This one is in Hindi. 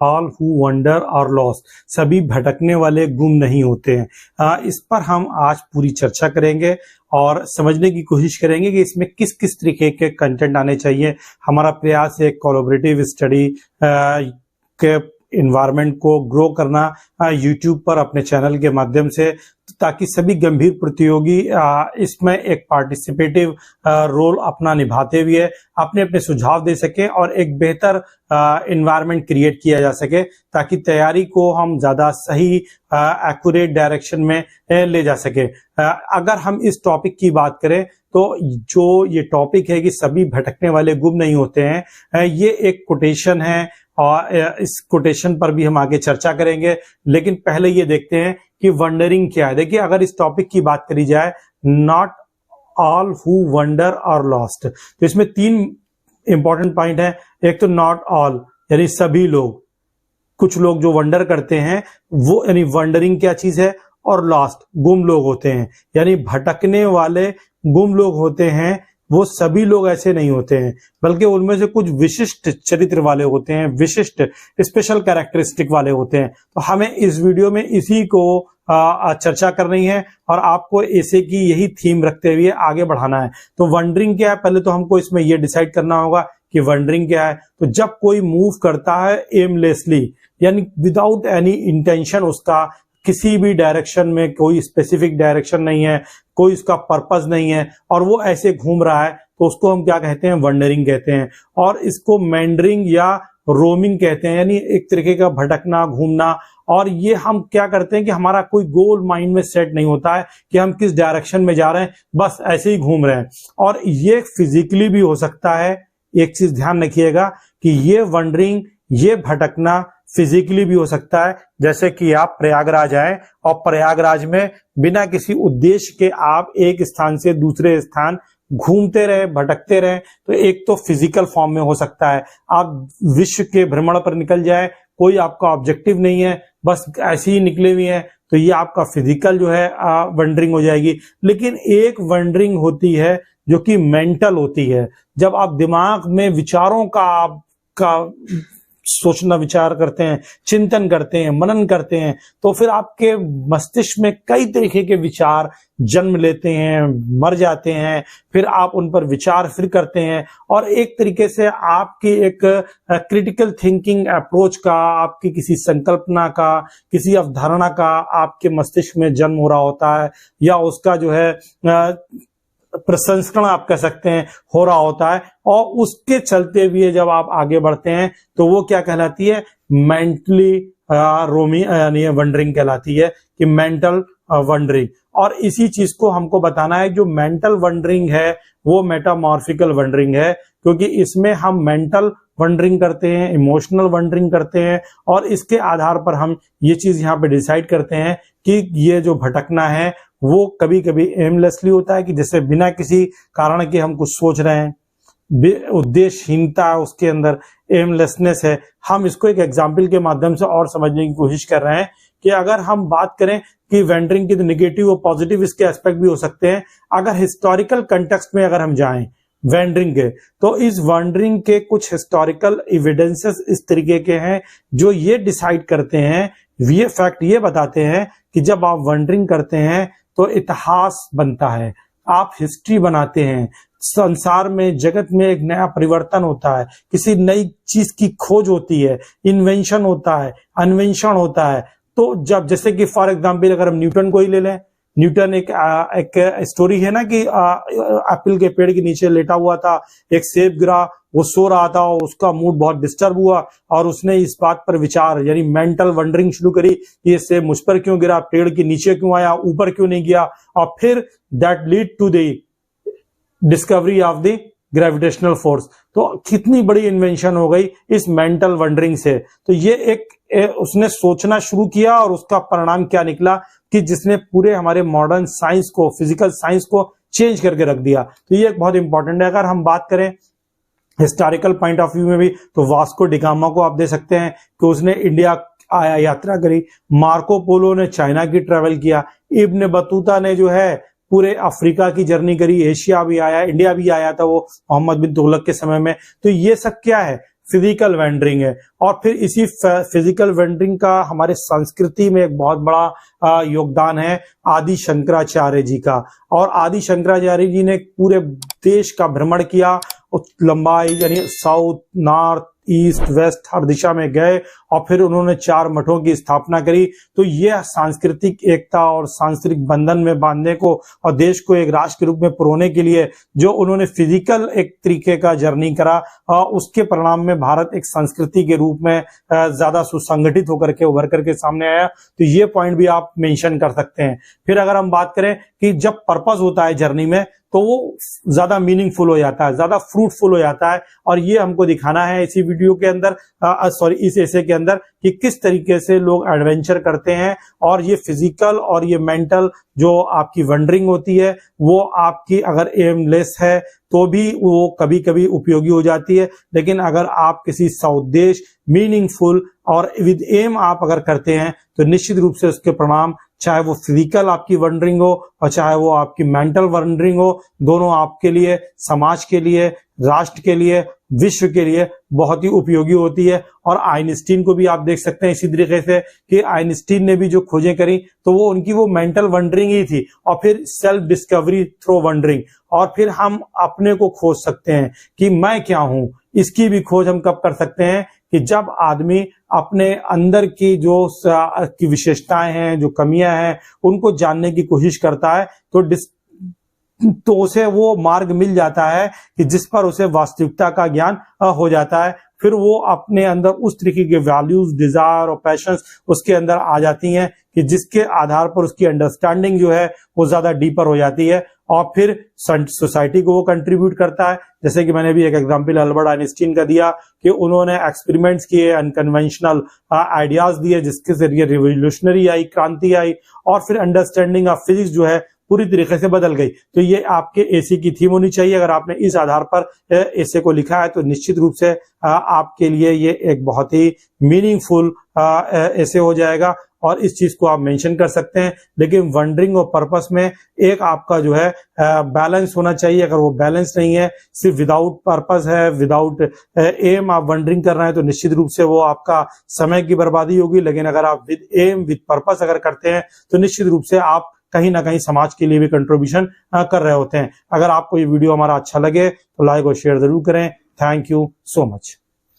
All who wander are lost, सभी भटकने वाले गुम नहीं होते हैं। इस पर हम आज पूरी चर्चा करेंगे और समझने की कोशिश करेंगे कि इसमें किस किस तरीके के कंटेंट आने चाहिए। हमारा प्रयास है कोलैबोरेटिव स्टडी के इन्वायरमेंट को ग्रो करना यूट्यूब पर अपने चैनल के माध्यम से, ताकि सभी गंभीर प्रतियोगी इसमें एक पार्टिसिपेटिव रोल अपना निभाते हुए अपने अपने सुझाव दे सकें और एक बेहतर इन्वायरमेंट क्रिएट किया जा सके, ताकि तैयारी को हम ज्यादा सही एक्यूरेट डायरेक्शन में ले जा सके। अगर हम इस टॉपिक की बात करें तो जो ये टॉपिक है कि सभी भटकने वाले गुम नहीं होते हैं, ये एक कोटेशन है और इस कोटेशन पर भी हम आगे चर्चा करेंगे। लेकिन पहले ये देखते हैं कि वंडरिंग क्या है। देखिए, अगर इस टॉपिक की बात करी जाए, not all who wander are lost, तो इसमें 3 इंपॉर्टेंट पॉइंट है। एक तो नॉट ऑल यानी सभी लोग, कुछ लोग जो वंडर करते हैं वो, यानी वंडरिंग क्या चीज है, और लॉस्ट गुम लोग होते हैं, यानी भटकने वाले गुम लोग होते हैं। वो सभी लोग ऐसे नहीं होते हैं, बल्कि उनमें से कुछ विशिष्ट चरित्र वाले होते हैं, विशिष्ट स्पेशल कैरेक्टरिस्टिक वाले होते हैं। तो हमें इस वीडियो में इसी को चर्चा करनी है और आपको ऐसे की यही थीम रखते हुए आगे बढ़ाना है। तो वंडरिंग क्या है, पहले तो हमको इसमें यह डिसाइड करना होगा कि वंडरिंग क्या है। तो जब कोई मूव करता है एमलेसली, यानी विदाउट एनी इंटेंशन, उसका किसी भी डायरेक्शन में कोई स्पेसिफिक डायरेक्शन नहीं है, कोई उसका पर्पस नहीं है और वो ऐसे घूम रहा है, तो उसको हम क्या कहते हैं, वंडरिंग कहते हैं। और इसको मेंडरिंग या रोमिंग कहते हैं, यानी एक तरीके का भटकना, घूमना। और ये हम क्या करते हैं कि हमारा कोई गोल माइंड में सेट नहीं होता है कि हम किस डायरेक्शन में जा रहे हैं, बस ऐसे ही घूम रहे हैं। और ये फिजिकली भी हो सकता है। एक चीज ध्यान रखिएगा कि ये वंडरिंग, ये भटकना फिजिकली भी हो सकता है। जैसे कि आप प्रयागराज आए और प्रयागराज में बिना किसी उद्देश्य के आप एक स्थान से दूसरे स्थान घूमते रहे, भटकते रहे, तो एक तो फिजिकल फॉर्म में हो सकता है। आप विश्व के भ्रमण पर निकल जाए, कोई आपका ऑब्जेक्टिव नहीं है, बस ऐसे ही निकले हुए हैं, तो ये आपका फिजिकल जो है वंडरिंग हो जाएगी। लेकिन एक वंडरिंग होती है जो कि मेंटल होती है। जब आप दिमाग में विचारों का सोचना, विचार करते हैं, चिंतन करते हैं, मनन करते हैं, तो फिर आपके मस्तिष्क में कई तरीके के विचार जन्म लेते हैं, मर जाते हैं, फिर आप उन पर विचार फिर करते हैं और एक तरीके से आपकी एक क्रिटिकल थिंकिंग अप्रोच का, आपकी किसी संकल्पना का, किसी अवधारणा का आपके मस्तिष्क में जन्म हो रहा होता है, या उसका जो है प्रसंस्करण आप कह सकते हैं हो रहा होता है। और उसके चलते हुए जब आप आगे बढ़ते हैं तो वो क्या कहलाती है, मेंटली रोमिंग यानी वंडरिंग कहलाती है, कि मेंटल वंडरिंग। और इसी चीज को हमको बताना है, जो मेंटल वंडरिंग है वो मेटामॉर्फिकल वंडरिंग है, क्योंकि इसमें हम मेंटल वंडरिंग करते हैं, इमोशनल वंडरिंग करते हैं, और इसके आधार पर हम ये चीज यहाँ पे डिसाइड करते हैं कि ये जो भटकना है वो कभी कभी एमलेसली होता है, कि जैसे बिना किसी कारण के हम कुछ सोच रहे हैं, उद्देश्यहीनता उसके अंदर, एमलेसनेस है। हम इसको एक एग्जाम्पल के माध्यम से और समझने की कोशिश कर रहे हैं कि अगर हम बात करें कि वंडरिंग की तो नेगेटिव और पॉजिटिव इसके एस्पेक्ट भी हो सकते हैं। अगर हिस्टोरिकल कंटेक्स्ट में अगर हम जाएं वंडरिंग के, तो इस वंडरिंग के कुछ हिस्टोरिकल एविडेंसेस इस तरीके के हैं जो ये डिसाइड करते हैं, ये फैक्ट ये बताते हैं कि जब आप वंडरिंग करते हैं तो इतिहास बनता है, आप हिस्ट्री बनाते हैं, संसार में, जगत में एक नया परिवर्तन होता है, किसी नई चीज की खोज होती है, इन्वेंशन होता है, अन्वेषण होता है। तो जब, जैसे कि फॉर एग्जाम्पल अगर हम न्यूटन को ही ले लें, न्यूटन एक स्टोरी है ना कि एप्पल के पेड़ के नीचे लेटा हुआ था, एक सेब गिरा, वो सो रहा था और उसका मूड बहुत डिस्टर्ब हुआ और उसने इस बात पर विचार यानी मेंटल वंडरिंग शुरू करी कि ये सेब मुझ पर क्यों गिरा, पेड़ के नीचे क्यों आया, ऊपर क्यों नहीं गया, और फिर that lead to the discovery of the gravitational force. तो कितनी बड़ी इन्वेंशन हो गई इस मेंटल वंडरिंग से। तो ये उसने सोचना शुरू किया और उसका परिणाम क्या निकला कि जिसने पूरे हमारे मॉडर्न साइंस को, फिजिकल साइंस को चेंज करके रख दिया। तो ये एक बहुत इंपॉर्टेंट है। अगर हम बात करें हिस्टोरिकल पॉइंट ऑफ व्यू में भी, तो वास्को डिगामा को आप दे सकते हैं कि उसने इंडिया आया, यात्रा करी। मार्को पोलो ने चाइना की ट्रेवल किया। इब्न बतूता ने जो है पूरे अफ्रीका की जर्नी करी, एशिया भी आया, इंडिया भी आया था वो मोहम्मद बिन तुगलक के समय में। तो ये सब क्या है, फिजिकल वेंडरिंग है। और फिर इसी फिजिकल वेंडरिंग का हमारे संस्कृति में एक बहुत बड़ा योगदान है आदि शंकराचार्य जी का। और आदि शंकराचार्य जी ने पूरे देश का भ्रमण किया, लंबाई यानी साउथ, नॉर्थ, ईस्ट, वेस्ट हर दिशा में गए और फिर उन्होंने 4 मठों की स्थापना करी। तो यह सांस्कृतिक एकता और सांस्कृतिक बंधन में बांधने को और देश को एक राष्ट्र के रूप में पुरोने के लिए जो उन्होंने फिजिकल एक तरीके का जर्नी करा, उसके परिणाम में भारत एक संस्कृति के रूप में ज्यादा सुसंगठित होकर के उभर करके सामने आया। तो ये पॉइंट भी आप मेंशन कर सकते हैं। फिर अगर हम बात करें कि जब पर्पस होता है जर्नी में तो वो ज्यादा मीनिंगफुल हो जाता है, ज्यादा फ्रूटफुल हो जाता है। और ये हमको दिखाना है इसी वीडियो के अंदर, इस एसे के अंदर, कि किस तरीके से लोग एडवेंचर करते हैं और ये फिजिकल और ये मेंटल जो आपकी वंडरिंग होती है वो आपकी अगर एमलेस है तो भी वो कभी कभी उपयोगी हो जाती है। लेकिन अगर आप किसी सउद्देश्य, मीनिंगफुल और विद एम आप अगर करते हैं तो निश्चित रूप से उसके परिणाम, चाहे वो फिजिकल आपकी वंडरिंग हो और चाहे वो आपकी मेंटल वंडरिंग हो, दोनों आपके लिए, समाज के लिए, राष्ट्र के लिए, विश्व के लिए बहुत ही उपयोगी होती है। और आइंस्टीन को भी आप देख सकते हैं इसी तरीके से कि आइंस्टीन ने भी जो खोजें करी तो वो उनकी वो मेंटल वंडरिंग ही थी और फिर सेल्फ डिस्कवरी थ्रू वंडरिंग। और फिर हम अपने को खोज सकते हैं कि मैं क्या हूं। इसकी भी खोज हम कब कर सकते हैं कि जब आदमी अपने अंदर की जो की विशेषताएं हैं, जो कमियां हैं, उनको जानने की कोशिश करता है तो उसे वो मार्ग मिल जाता है कि जिस पर उसे वास्तविकता का ज्ञान हो जाता है। फिर वो अपने अंदर उस तरीके के वैल्यूज, डिजायर और पैशंस उसके अंदर आ जाती हैं कि जिसके आधार पर उसकी अंडरस्टैंडिंग जो है वो ज्यादा डीपर हो जाती है और फिर सोसाइटी को वो कंट्रीब्यूट करता है। जैसे कि मैंने भी एक एग्जांपल अल्बर्ट आइंस्टीन का दिया कि उन्होंने एक्सपेरिमेंट्स किए, अनकन्वेंशनल आइडियाज दिए, जिसके जरिए रिवोल्यूशनरी आई, क्रांति आई और फिर अंडरस्टैंडिंग ऑफ फिजिक्स जो है पूरी तरीके से बदल गई। तो ये आपके एसी की थीम होनी चाहिए। अगर आपने इस आधार पर एसे को लिखा है तो निश्चित रूप से आपके लिए ये एक बहुत ही मीनिंगफुल एसे हो जाएगा और इस चीज को आप मेंशन कर सकते हैं। लेकिन वंडरिंग और पर्पस में एक आपका जो है बैलेंस होना चाहिए। अगर वो बैलेंस नहीं है, सिर्फ विदाउट पर्पस है, विदाउट एम आप वंडरिंग कर रहे हैं तो निश्चित रूप से वो आपका समय की बर्बादी होगी। लेकिन अगर आप विद एम, विद पर्पस अगर करते हैं तो निश्चित रूप से आप कहीं ना कहीं समाज के लिए भी कंट्रीब्यूशन कर रहे होते हैं। अगर आपको ये वीडियो हमारा अच्छा लगे तो लाइक और शेयर जरूर करें। Thank you so much.